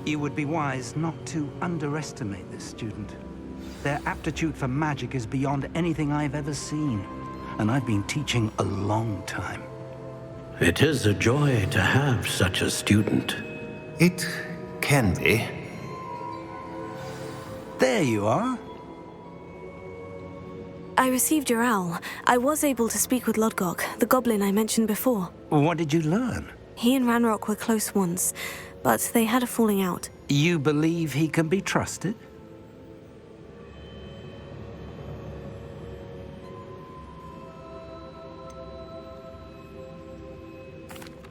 You would be wise not to underestimate this student. Their aptitude for magic is beyond anything I've ever seen, and I've been teaching a long time. It is a joy to have such a student. It can be. There you are. I received your owl. I was able to speak with Lodgok, the goblin I mentioned before. What did you learn? He and Ranrock were close once, but they had a falling out. You believe he can be trusted?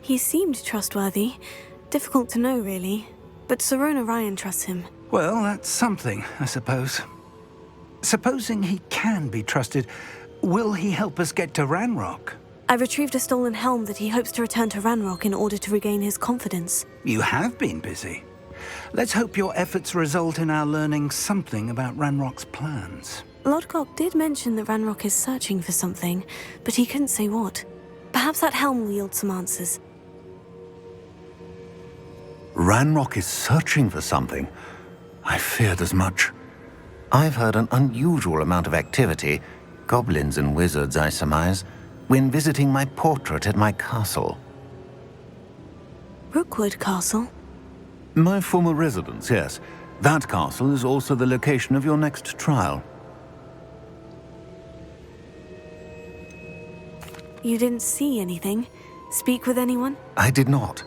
He seemed trustworthy. Difficult to know, really. But Sirona Ryan trusts him. Well, that's something, I suppose. Supposing he can be trusted, will he help us get to Ranrock? I retrieved a stolen helm that he hopes to return to Ranrock in order to regain his confidence. You have been busy. Let's hope your efforts result in our learning something about Ranrock's plans. Lodgok did mention that Ranrock is searching for something, but he couldn't say what. Perhaps that helm will yield some answers. Ranrock is searching for something. I feared as much. I've heard an unusual amount of activity, goblins and wizards, I surmise, when visiting my portrait at my castle. Rookwood Castle? My former residence, yes. That castle is also the location of your next trial. You didn't see anything? Speak with anyone? I did not.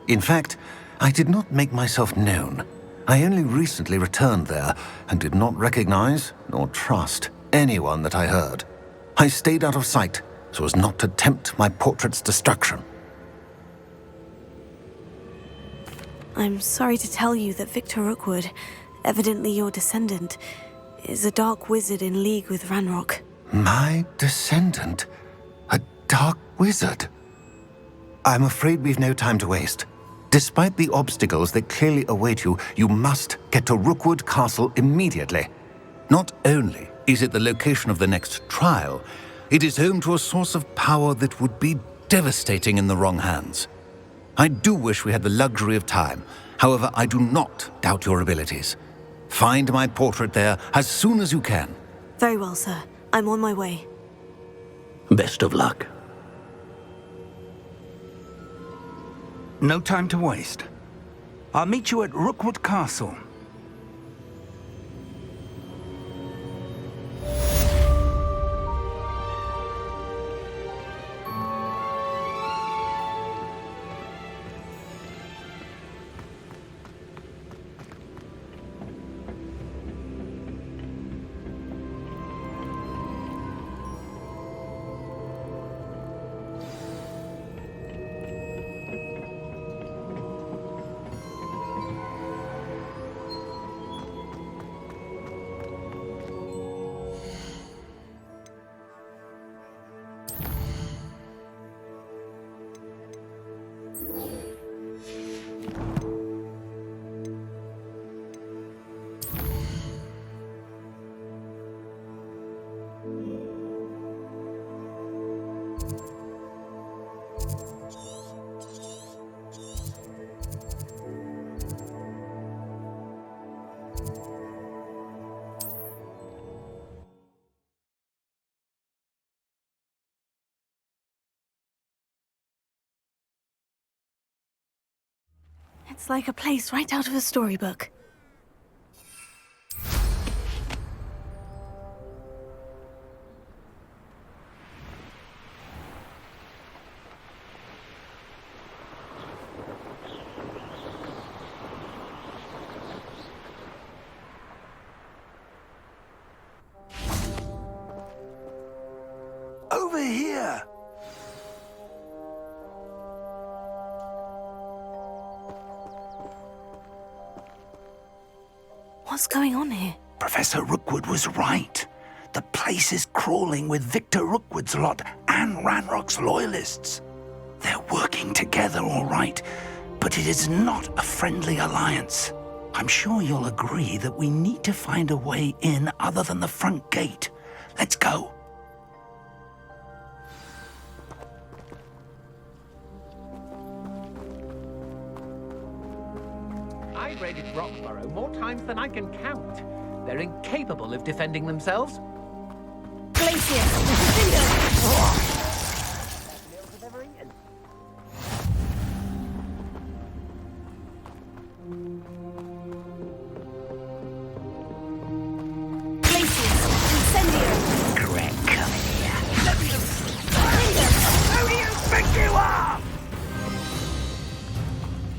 In fact, I did not make myself known. I only recently returned there and did not recognize nor trust anyone that I heard. I stayed out of sight so as not to tempt my portrait's destruction. I'm sorry to tell you that Victor Rookwood, evidently your descendant, is a dark wizard in league with Ranrock. My descendant? A dark wizard? I'm afraid we've no time to waste. Despite the obstacles that clearly await you, you must get to Rookwood Castle immediately. Not only is it the location of the next trial, it is home to a source of power that would be devastating in the wrong hands. I do wish we had the luxury of time. However, I do not doubt your abilities. Find my portrait there as soon as you can. Very well, sir. I'm on my way. Best of luck. No time to waste. I'll meet you at Rookwood Castle. It's like a place right out of a storybook. Over here! What's going on here? Professor Rookwood was right. The place is crawling with Victor Rookwood's lot and Ranrock's loyalists. They're working together, all right, but it is not a friendly alliance. I'm sure you'll agree that we need to find a way in other than the front gate. Let's go. I've raided Roxborough more times than I can count. They're incapable of defending themselves. Glacier! Cinder!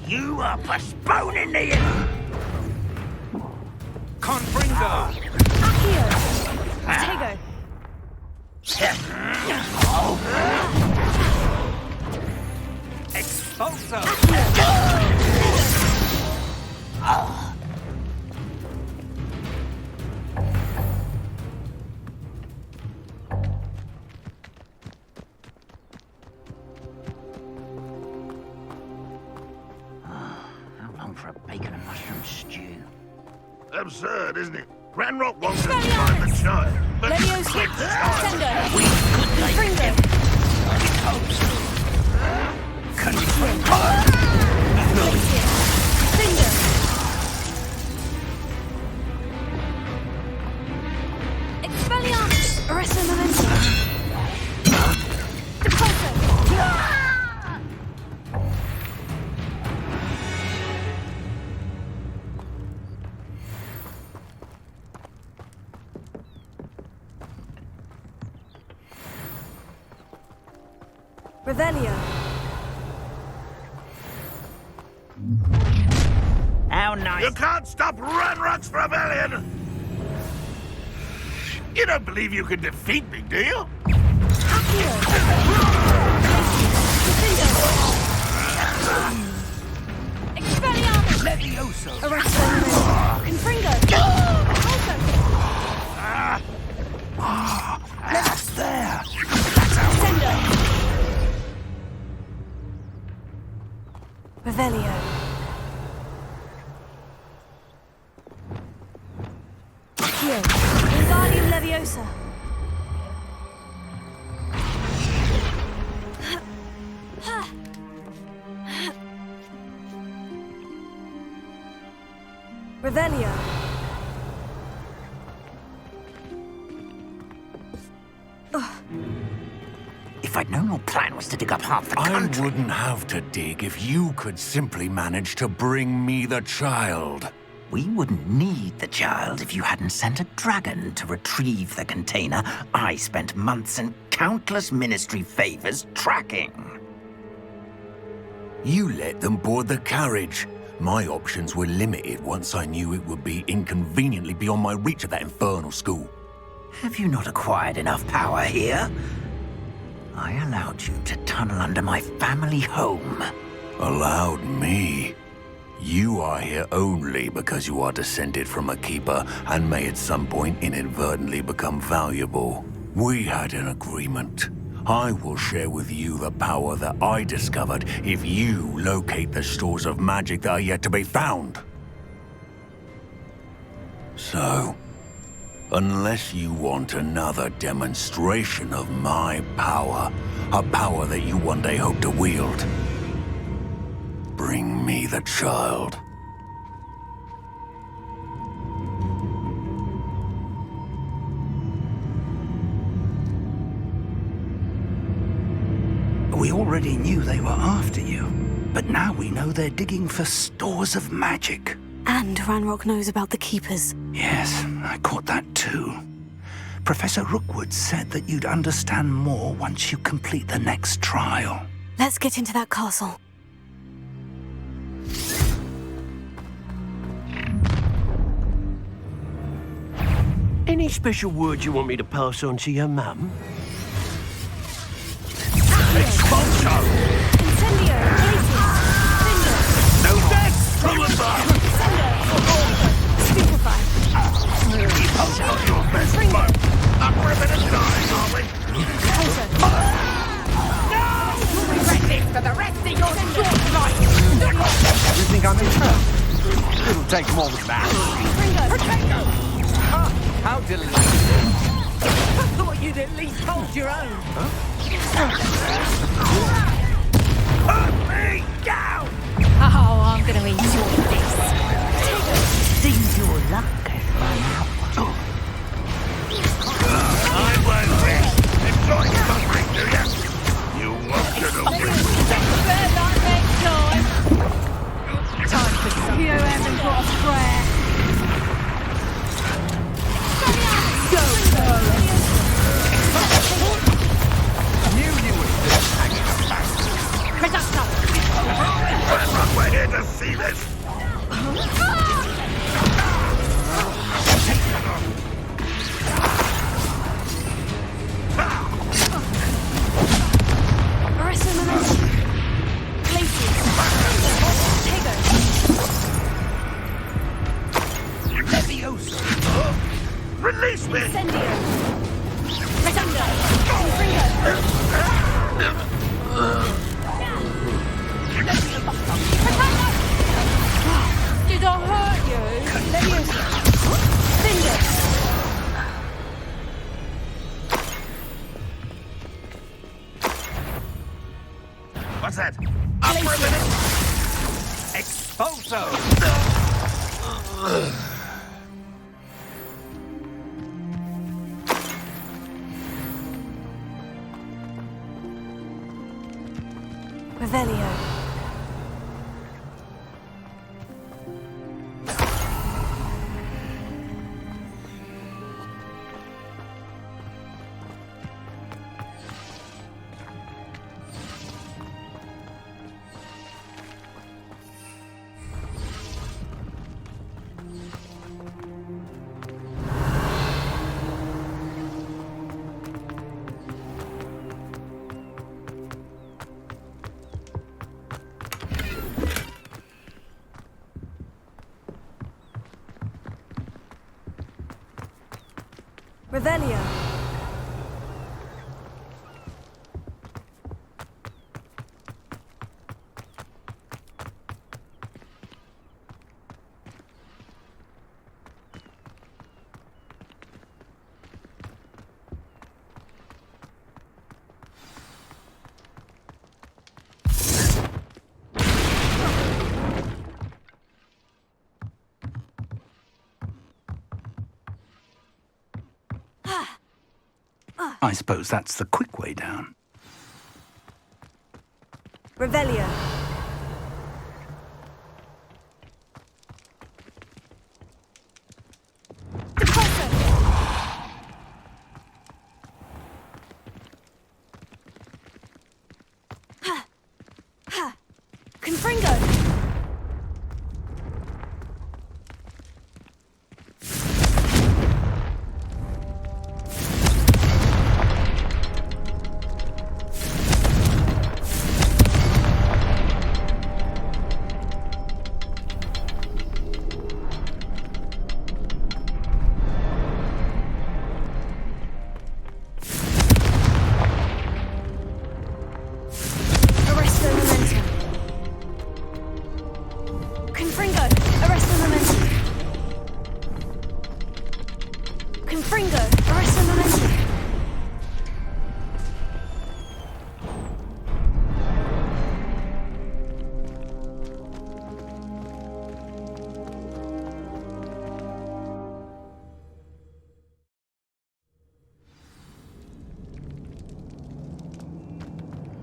You are postponing the Confringo! Accio! Tego! Expulso! For a bacon and mushroom stew. Absurd, isn't it? Ranrock wants to find the child, but Leviosa! with the child. Tendo! We could make Fringo! him. I hope so. Confringo! Glacier! Cinder! Expelliarmus! Arresto Momentum! Depulso! Revelio. How nice. You can't stop Ranrock's rebellion! You don't believe you can defeat me, do you? Accio! Expelliarmus! Levioso! Arresto Momentum! Confringo! Depulso! That's there! Tendo! Revelio. Accio. Wingardium Leviosa. Revelio. If I'd known your plan was to dig up half the I country... wouldn't have to dig if you could simply manage to bring me the child. We wouldn't need the child if you hadn't sent a dragon to retrieve the container I spent months and countless ministry favors tracking. You let them board the carriage. My options were limited once I knew it would be inconveniently beyond my reach at that infernal school. Have you not acquired enough power here? I allowed you to tunnel under my family home. Allowed me? You are here only because you are descended from a keeper and may at some point inadvertently become valuable. We had an agreement. I will share with you the power that I discovered if you locate the stores of magic that are yet to be found. So, unless you want another demonstration of my power, a power that you one day hope to wield, bring me the child. We already knew they were after you, but now we know they're digging for stores of magic. And Ranrock knows about the Keepers. Yes, I caught that too. Professor Rookwood said that you'd understand more once you complete the next trial. Let's get into that castle. Any special words you want me to pass on to your mum? Expulso! Incendio! Glacier! No death from above! Stupefy! Keep out your best smoke! Up for a bit of time, are we? Culture! Regret this for the rest of your short life! You think I'm impressed? It'll take more than that. Fringo! How delightful! I thought you'd at least hold your own. Put me down! Oh, I'm gonna enjoy this. last prayer. Knew you were still hanging about. We're here to see this. Release me! Incendio. Retundo. Did I hurt you? Leviosa. Fingers. What's that? Up for a minute! Expulso! Revelio. Revelio. I suppose that's the quick way down. Revelio. Confringo.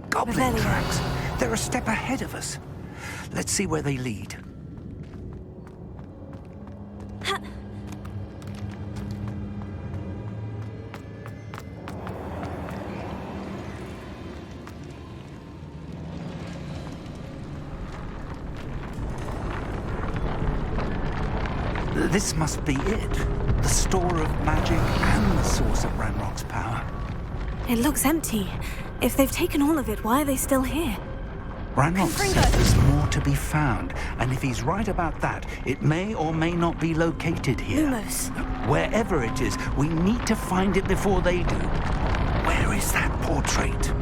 Goblin Revelio. tracks. They're a step ahead of us. Let's see where they lead. This must be it. The store of magic and the source of Ranrock's power. It looks empty. If they've taken all of it, why are they still here? Ranrock said there's more to be found, and if he's right about that, it may or may not be located here. Lumos. Wherever it is, we need to find it before they do. Where is that portrait?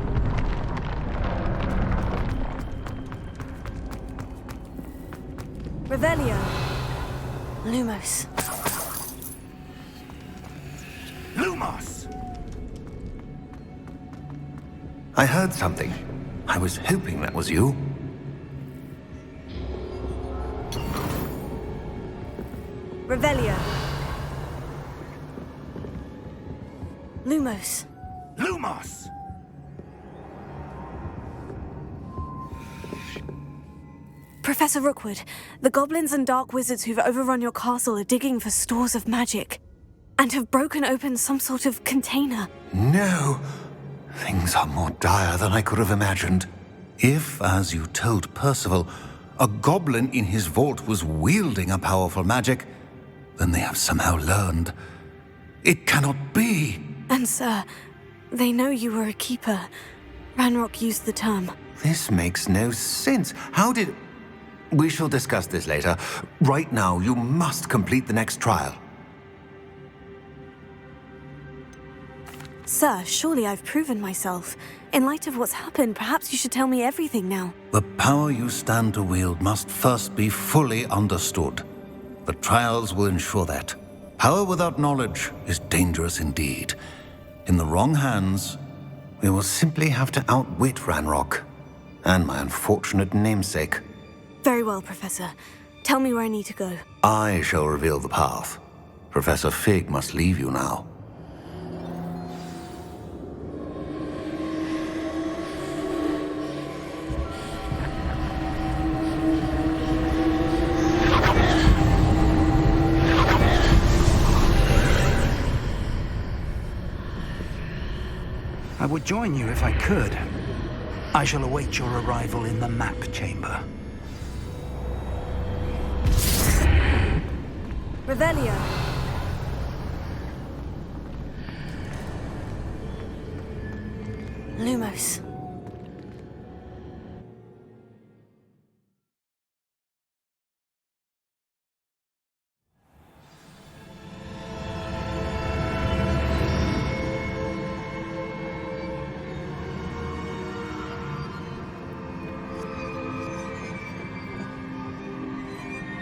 Revelio. Lumos. Lumos! I heard something. I was hoping that was you. Revelio. Lumos. Professor Rookwood, the goblins and dark wizards who've overrun your castle are digging for stores of magic and have broken open some sort of container. No. Things are more dire than I could have imagined. If, as you told Percival, a goblin in his vault was wielding a powerful magic, then they have somehow learned. It cannot be. And sir, they know you were a keeper. Ranrock used the term. This makes no sense. How did... We shall discuss this later. Right now, you must complete the next trial. Sir, surely I've proven myself. In light of what's happened, perhaps you should tell me everything now. The power you stand to wield must first be fully understood. The trials will ensure that. Power without knowledge is dangerous indeed. In the wrong hands, we will simply have to outwit Ranrock and my unfortunate namesake. Very well, Professor. Tell me where I need to go. I shall reveal the path. Professor Fig must leave you now. I would join you if I could. I shall await your arrival in the map chamber. Revelio. Lumos.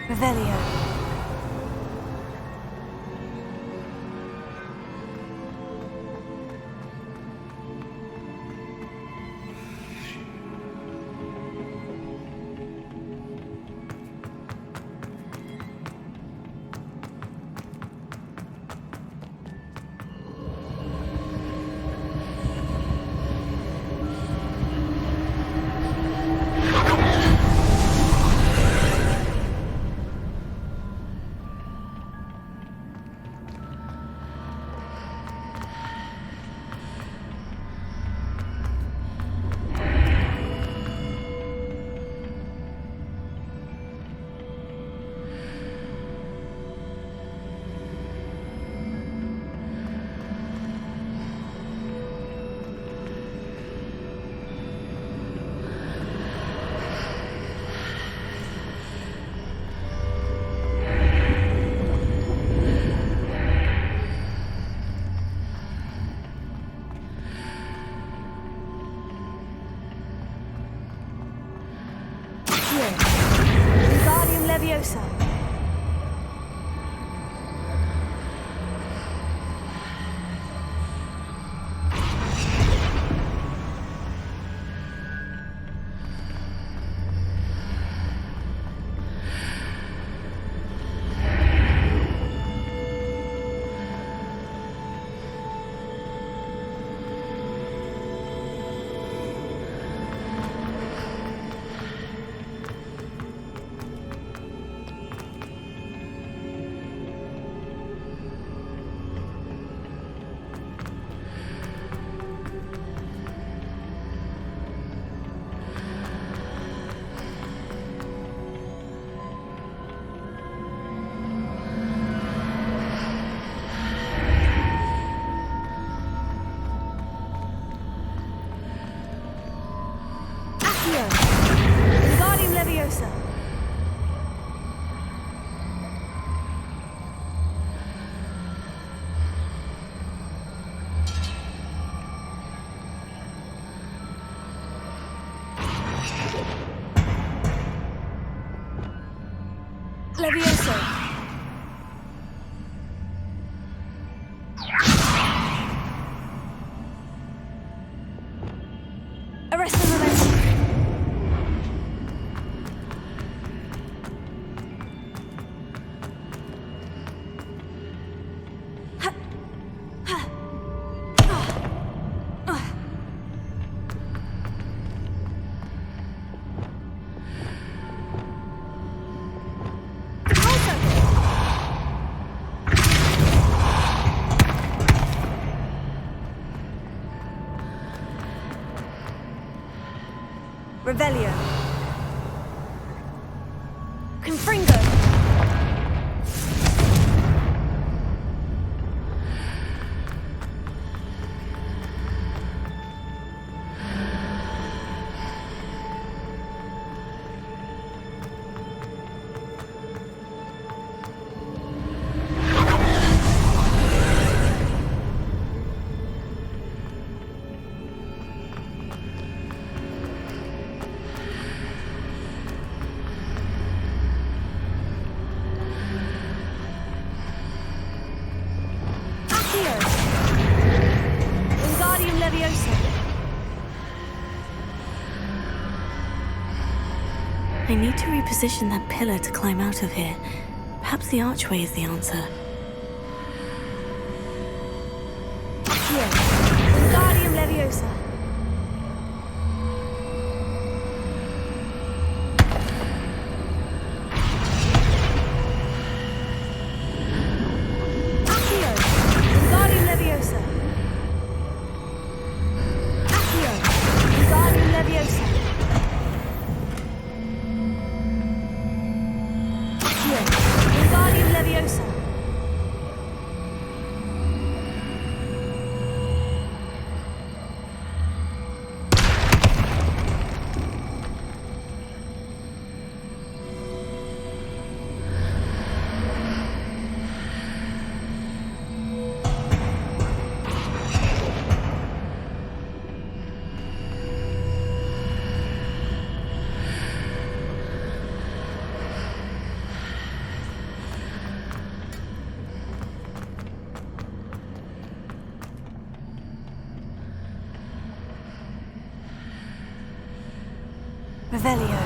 Revelio. Wingardium Leviosa. Wingardium Leviosa. Leviosa. Arrest the momentum. Revelio. Confringo. I need to reposition that pillar to climb out of here. Perhaps the archway is the answer. Here. Wingardium Leviosa. Accio. Wingardium Leviosa. Accio. Wingardium Leviosa. Wingardium Leviosa. Revelio.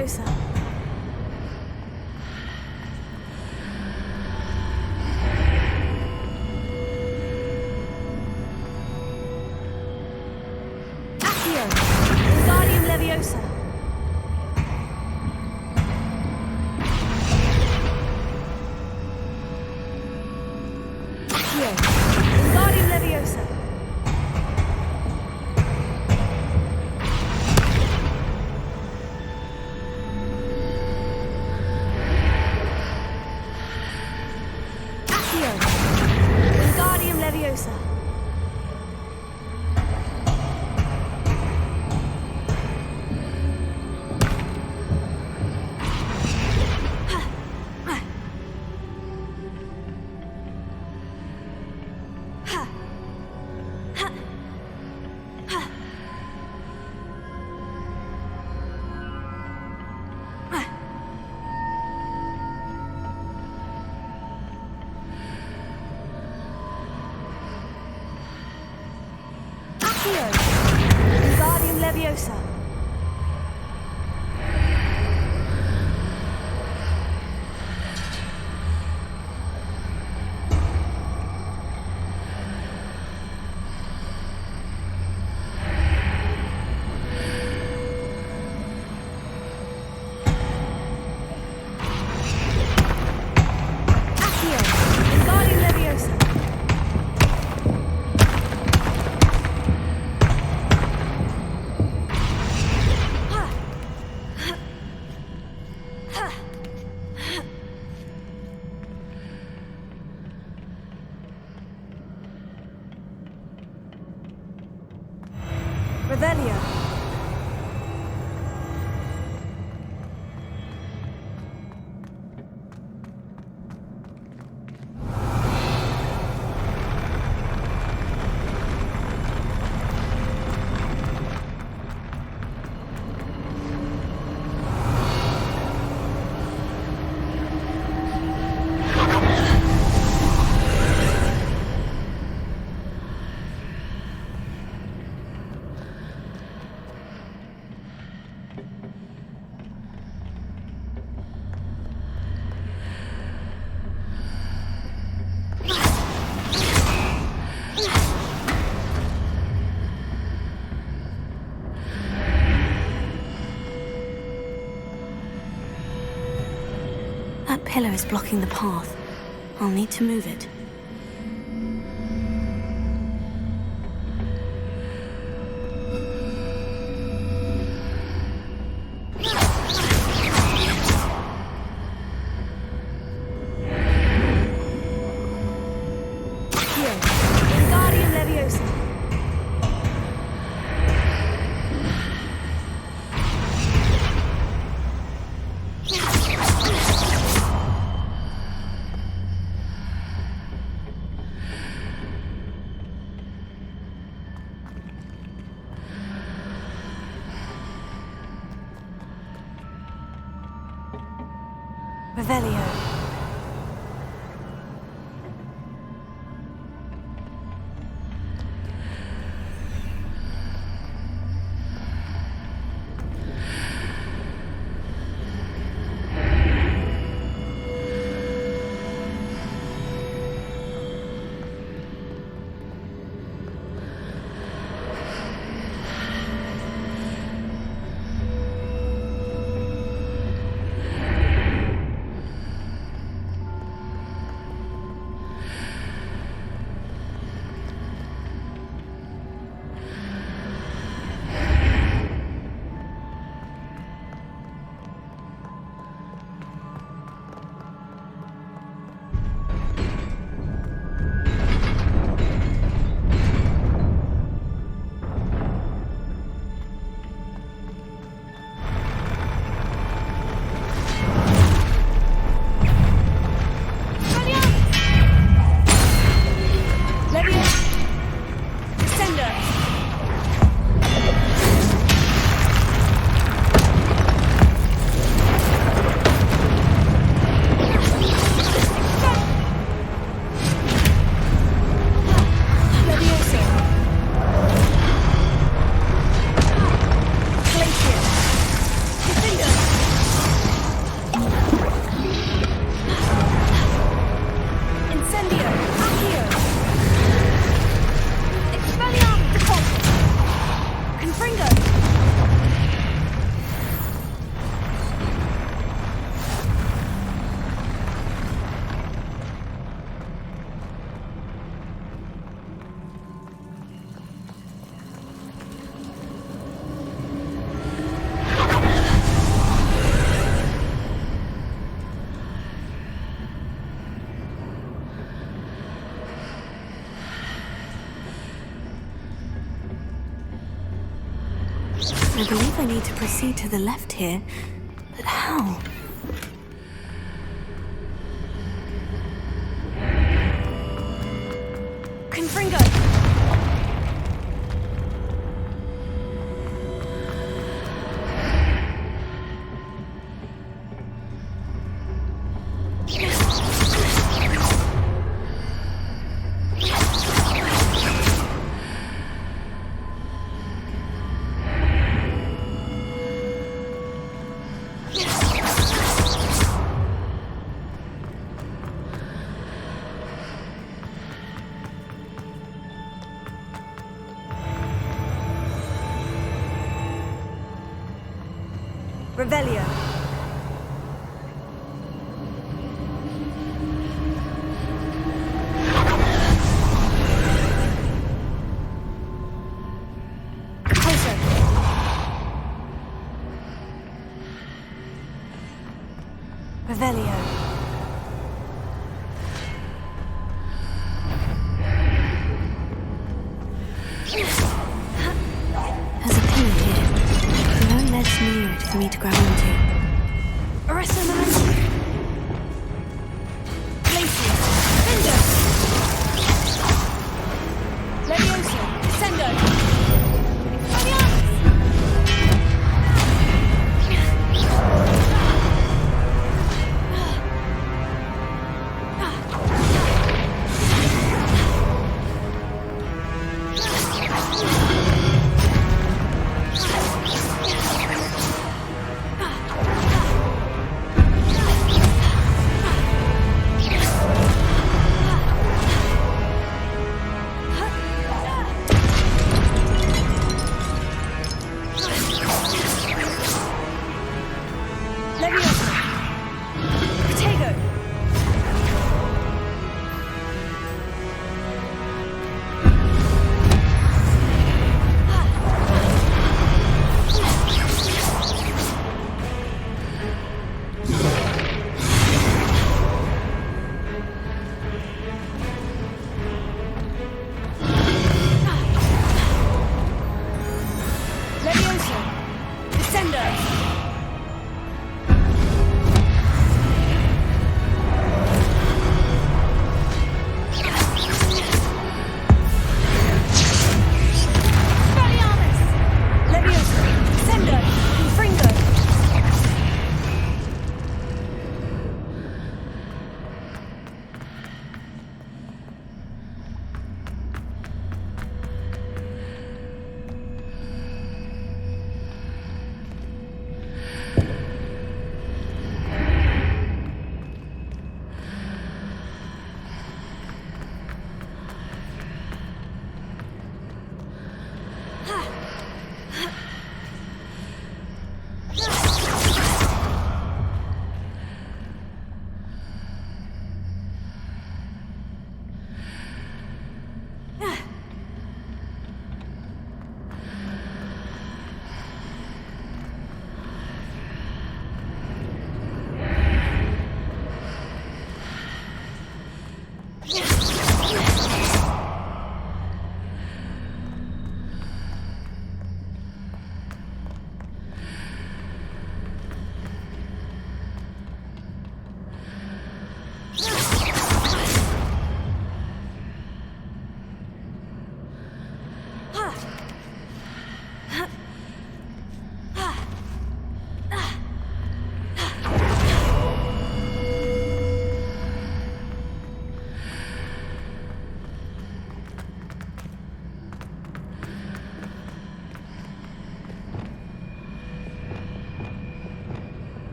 Leviosa. Accio. Wingardium Leviosa. Accio. Wingardium Leviosa. Accio. Wingardium Leviosa. Accio. Wingardium Leviosa. Accio. Wingardium Leviosa. Revelio. That pillar is blocking the path. I'll need to move it. Accio. Wingardium Leviosa. Revelio. I believe I need to proceed to the left here, but how? Confringo! Revelio. Closer. Revelio. There's a pillar here. No ledge near it for me to grab onto. Arresto momentum. Glacier. Vindo. Leviosa. Descendo. Adios.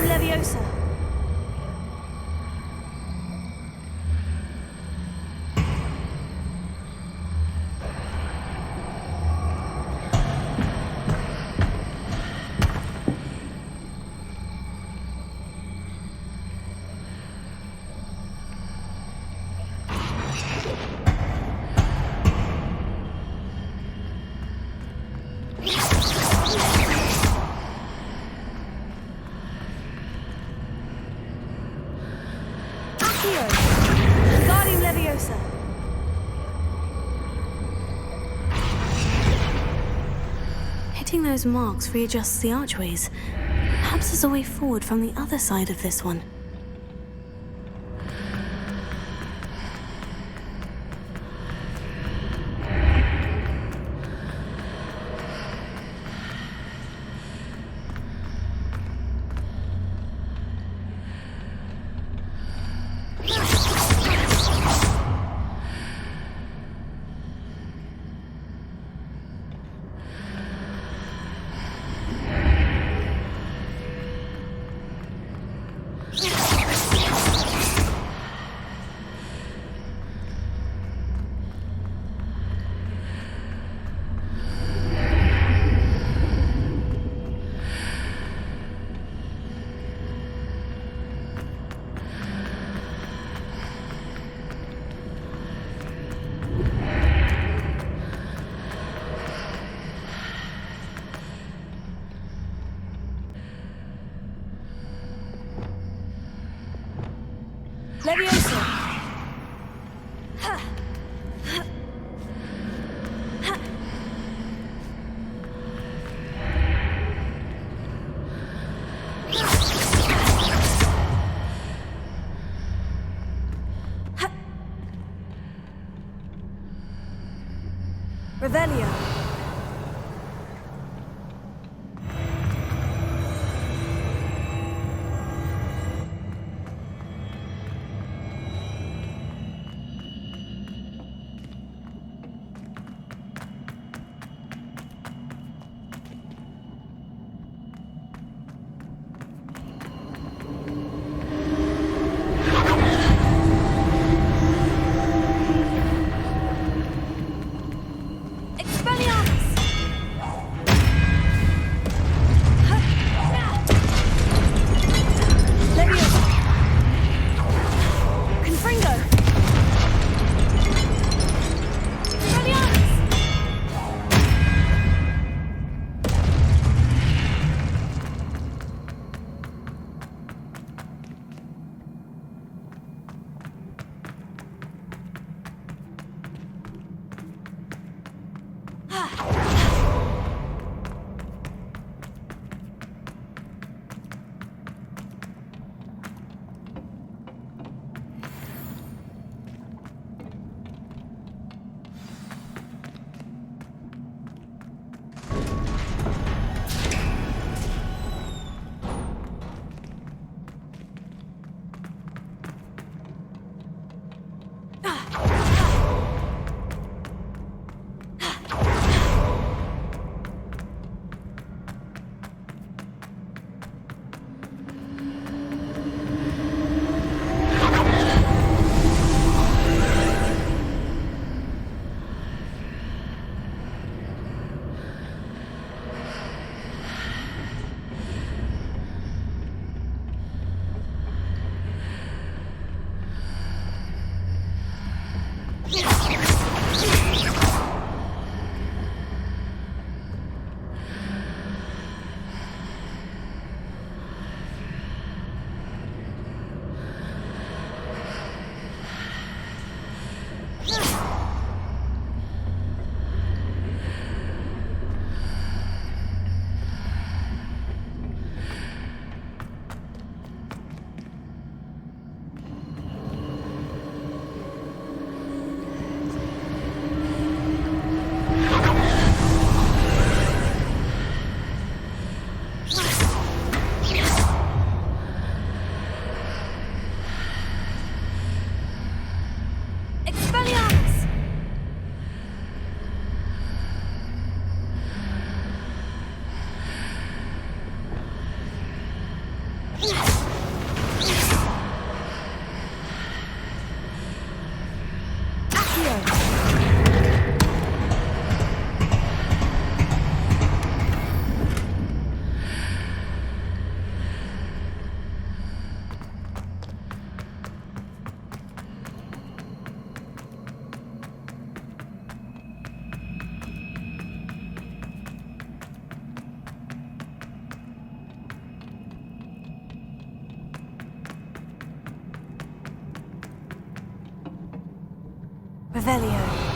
Leviosa. Hitting those marks readjusts the archways. Perhaps there's a way forward from the other side of this one. Leviosa! Revelio. Revelio.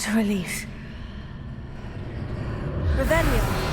What a relief. Revelio.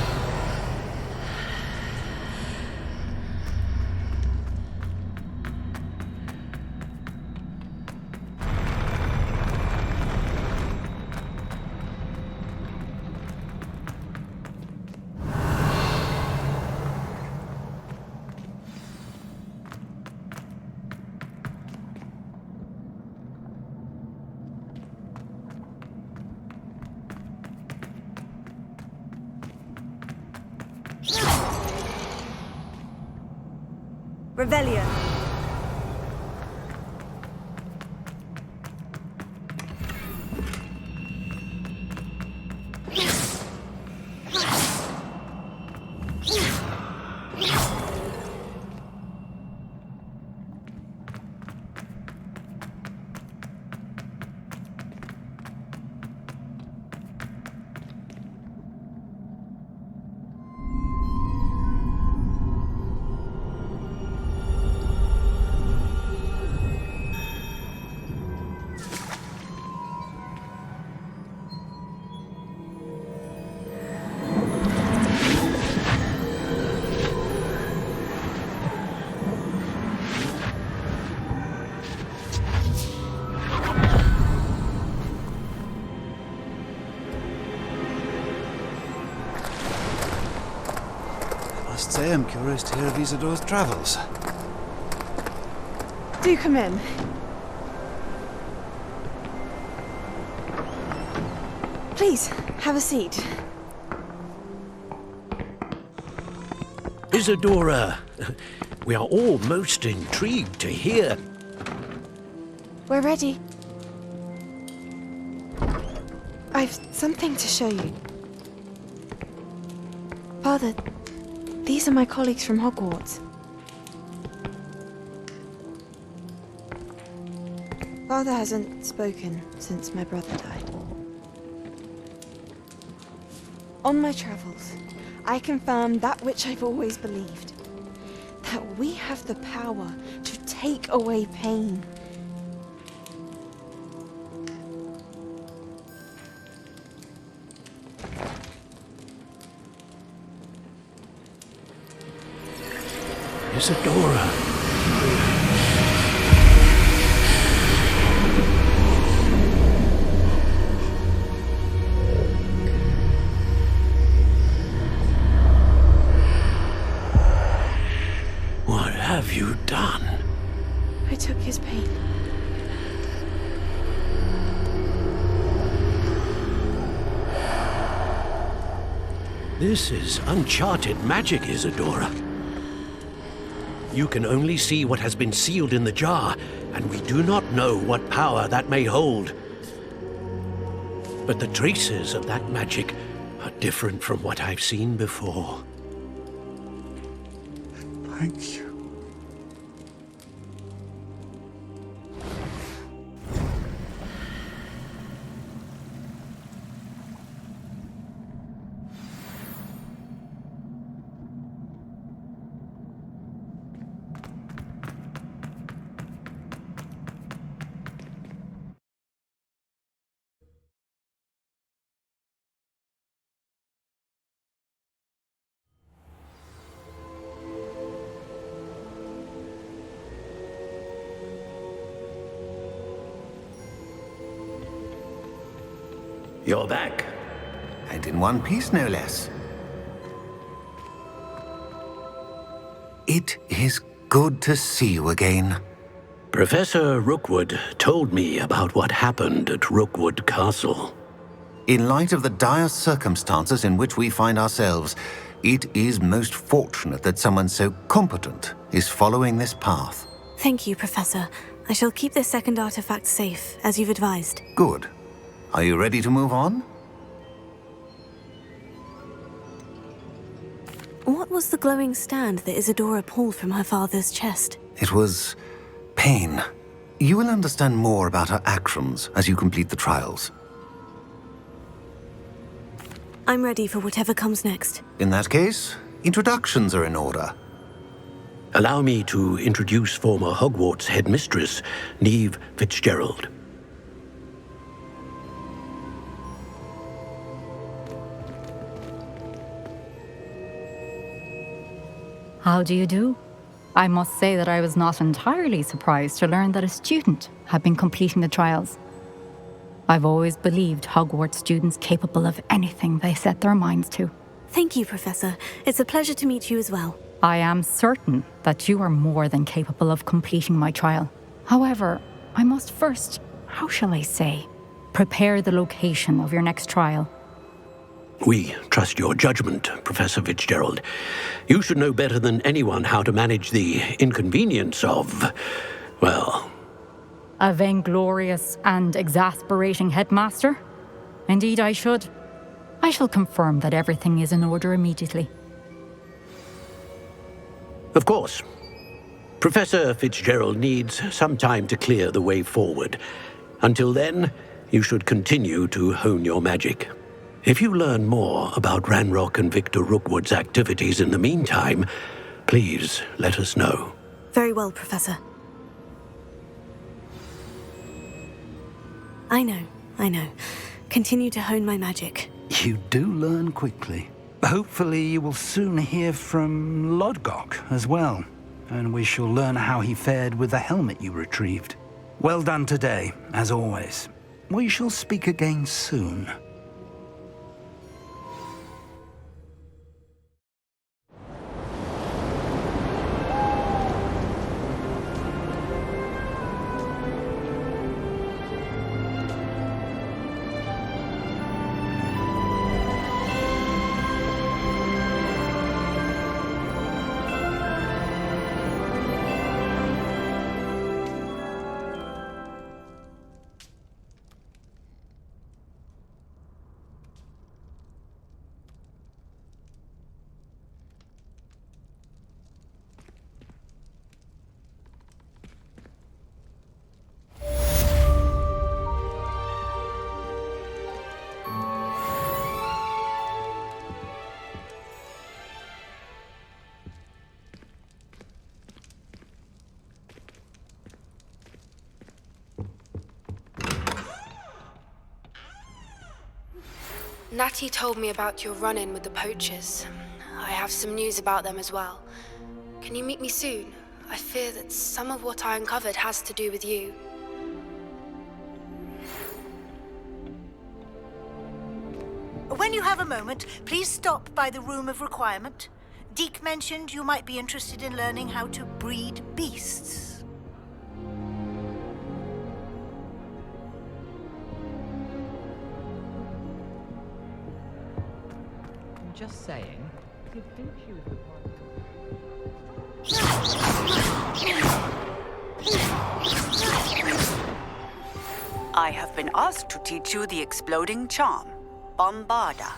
Revelio. Must say I'm curious to hear of Isadore's travels. Do come in. Please, have a seat. Isadora, we are all most intrigued to hear. We're ready. I've something to show you. Father, these are my colleagues from Hogwarts. Father hasn't spoken since my brother died. On my travels, I confirmed that which I've always believed. That we have the power to take away pain. Isadora. What have you done? I took his pain. This is uncharted magic, Isadora. You can only see what has been sealed in the jar, and we do not know what power that may hold. But the traces of that magic are different from what I've seen before. Thank you. You're back. And in one piece, no less. It is good to see you again. Professor Rookwood told me about what happened at Rookwood Castle. In light of the dire circumstances in which we find ourselves, it is most fortunate that someone so competent is following this path. Thank you, Professor. I shall keep this second artifact safe, as you've advised. Good. Are you ready to move on? What was the glowing stand that Isadora pulled from her father's chest? It was pain. You will understand more about her actions as you complete the trials. I'm ready for whatever comes next. In that case, introductions are in order. Allow me to introduce former Hogwarts headmistress, Neve Fitzgerald. How do you do? I must say that I was not entirely surprised to learn that a student had been completing the trials. I've always believed Hogwarts students capable of anything they set their minds to. Thank you, Professor. It's a pleasure to meet you as well. I am certain that you are more than capable of completing my trial. However, I must first, how shall I say, prepare the location of your next trial. We trust your judgment, Professor Fitzgerald. You should know better than anyone how to manage the inconvenience of, well... A vainglorious and exasperating headmaster? Indeed I should. I shall confirm that everything is in order immediately. Of course. Professor Fitzgerald needs some time to clear the way forward. Until then, you should continue to hone your magic. If you learn more about Ranrock and Victor Rookwood's activities in the meantime, please let us know. Very well, Professor. I know. Continue to hone my magic. You do learn quickly. Hopefully you will soon hear from Lodgok as well, and we shall learn how he fared with the helmet you retrieved. Well done today, as always. We shall speak again soon. Natty told me about your run-in with the poachers. I have some news about them as well. Can you meet me soon? I fear that some of what I uncovered has to do with you. When you have a moment, please stop by the Room of Requirement. Deke mentioned you might be interested in learning how to breed beasts. Just saying. You'd think she was the I have been asked to teach you the exploding charm, Bombarda.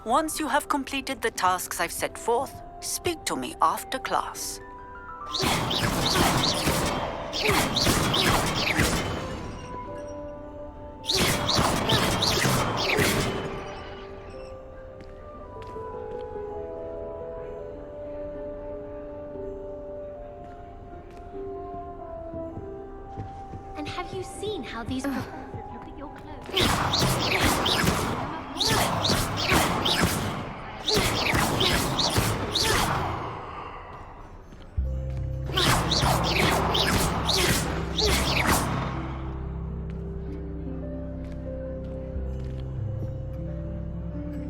Once you have completed the tasks I've set forth, speak to me after class. And have you seen how these... Look at your clothes.